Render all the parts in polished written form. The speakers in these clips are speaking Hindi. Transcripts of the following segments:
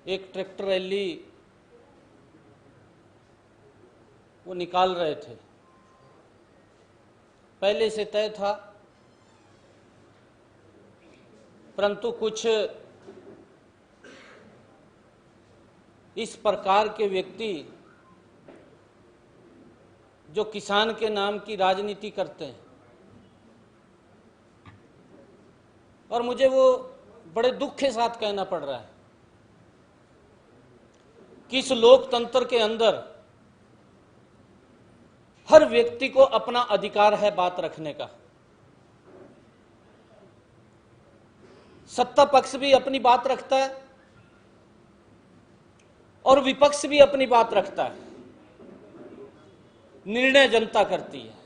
एक ट्रैक्टर रैली वो निकाल रहे थे। पहले से तय था, परंतु कुछ इस प्रकार के व्यक्ति जो किसान के नाम की राजनीति करते हैं, और मुझे वो बड़े दुख के साथ कहना पड़ रहा है कि इस लोकतंत्र के अंदर हर व्यक्ति को अपना अधिकार है बात रखने का। सत्ता पक्ष भी अपनी बात रखता है और विपक्ष भी अपनी बात रखता है। निर्णय जनता करती है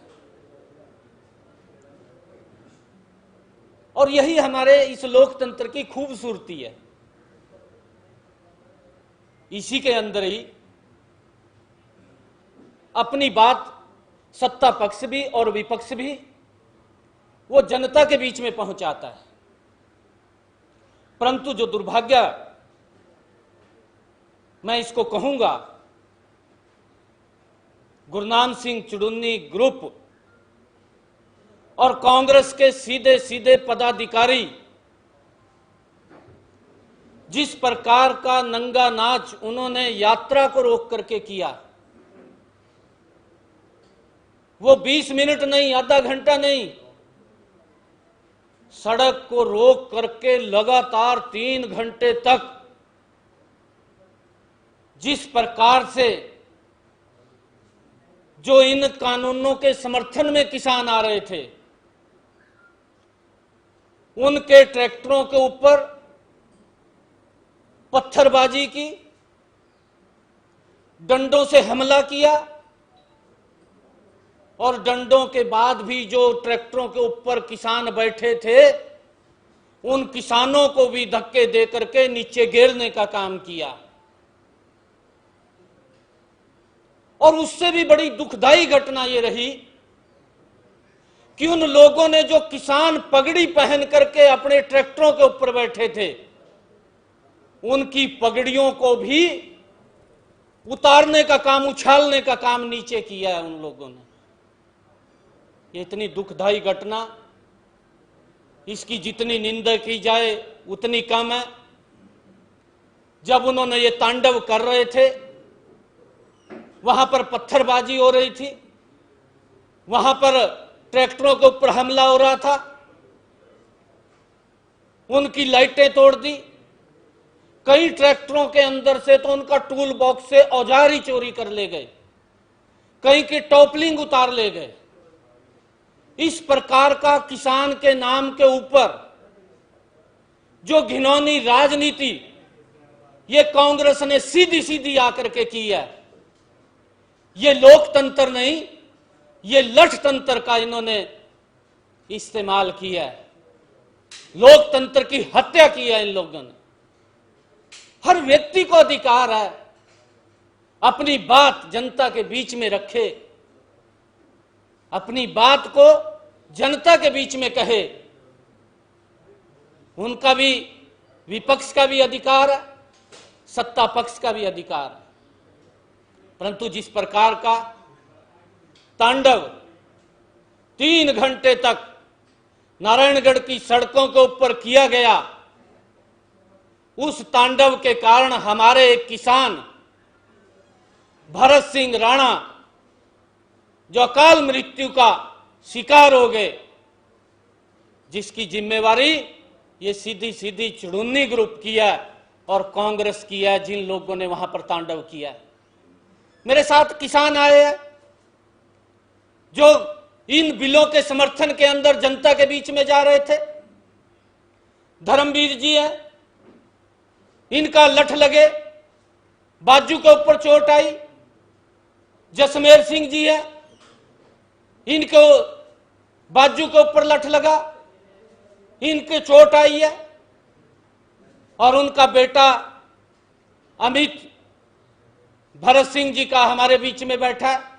और यही हमारे इस लोकतंत्र की खूबसूरती है। इसी के अंदर ही अपनी बात सत्ता पक्ष भी और विपक्ष भी वो जनता के बीच में पहुंचाता है। परंतु जो दुर्भाग्य मैं इसको कहूंगा, गुरनाम सिंह चुड़ुन्नी ग्रुप और कांग्रेस के सीधे सीधे पदाधिकारी जिस प्रकार का नंगा नाच उन्होंने यात्रा को रोक करके किया, वो 20 मिनट नहीं, आधा घंटा नहीं, सड़क को रोक करके लगातार 3 घंटे तक जिस प्रकार से जो इन कानूनों के समर्थन में किसान आ रहे थे, उनके ट्रैक्टरों के ऊपर पत्थरबाजी की, डंडों से हमला किया और डंडों के बाद भी जो ट्रैक्टरों के ऊपर किसान बैठे थे उन किसानों को भी धक्के दे करके नीचे गिरने का काम किया। और उससे भी बड़ी दुखदाई घटना ये रही कि उन लोगों ने जो किसान पगड़ी पहन करके अपने ट्रैक्टरों के ऊपर बैठे थे, उनकी पगड़ियों को भी उतारने का काम, उछालने का काम नीचे किया है उन लोगों ने। ये इतनी दुखदाई घटना, इसकी जितनी निंदा की जाए उतनी कम है। जब उन्होंने ये तांडव कर रहे थे, वहां पर पत्थरबाजी हो रही थी, वहां पर ट्रैक्टरों के ऊपर हमला हो रहा था, उनकी लाइटें तोड़ दी, कई ट्रैक्टरों के अंदर से तो उनका टूल बॉक्स से औजार ही चोरी कर ले गए, कई की टॉपलिंग उतार ले गए। इस प्रकार का किसान के नाम के ऊपर जो घिनौनी राजनीति ये कांग्रेस ने सीधी सीधी आकर के की है, ये लोकतंत्र नहीं, ये लठतंत्र का इन्होंने इस्तेमाल किया है। लोकतंत्र की हत्या की है इन लोगों ने। हर व्यक्ति को अधिकार है अपनी बात जनता के बीच में रखे, अपनी बात को जनता के बीच में कहे। उनका भी, विपक्ष का भी अधिकार है, सत्ता पक्ष का भी अधिकार है। परंतु जिस प्रकार का तांडव 3 घंटे तक नारायणगढ़ की सड़कों के ऊपर किया गया, उस तांडव के कारण हमारे एक किसान भरत सिंह राणा जो अकाल मृत्यु का शिकार हो गए, जिसकी जिम्मेवारी ये सीधी सीधी चुड़ुन्नी ग्रुप की है और कांग्रेस की है, जिन लोगों ने वहां पर तांडव किया है। मेरे साथ किसान आए हैं जो इन बिलों के समर्थन के अंदर जनता के बीच में जा रहे थे। धर्मवीर जी हैं, इनका लठ लगे, बाजू के ऊपर चोट आई। जसमेर सिंह जी है, इनको बाजू के ऊपर लठ लगा, इनके चोट आई है। और उनका बेटा अमित भरत सिंह जी का हमारे बीच में बैठा है।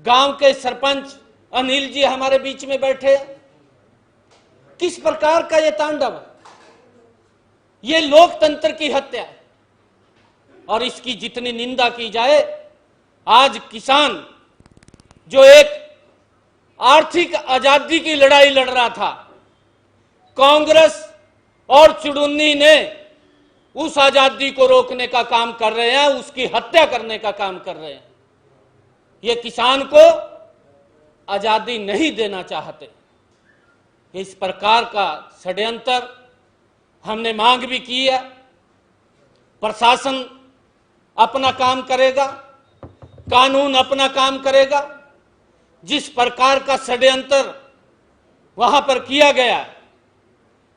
गांव के सरपंच अनिल जी हमारे बीच में बैठे। किस प्रकार का ये तांडव, ये लोकतंत्र की हत्या। और इसकी जितनी निंदा की जाए, आज किसान जो एक आर्थिक आजादी की लड़ाई लड़ रहा था, कांग्रेस और चुड़ुन्नी ने उस आजादी को रोकने का काम कर रहे हैं, उसकी हत्या करने का काम कर रहे हैं। ये किसान को आजादी नहीं देना चाहते। इस प्रकार का षड्यंत्र हमने मांग भी की है। प्रशासन अपना काम करेगा, कानून अपना काम करेगा। जिस प्रकार का षड्यंत्र वहां पर किया गया,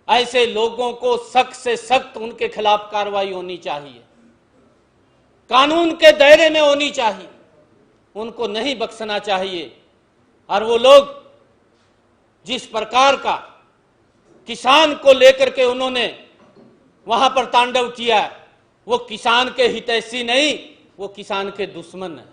ऐसे लोगों को सख्त से सख्त उनके खिलाफ कार्रवाई होनी चाहिए, कानून के दायरे में होनी चाहिए, उनको नहीं बख्शना चाहिए। और वो लोग जिस प्रकार का किसान को लेकर के उन्होंने वहां पर तांडव किया, वो किसान के हितैषी नहीं, वो किसान के दुश्मन है।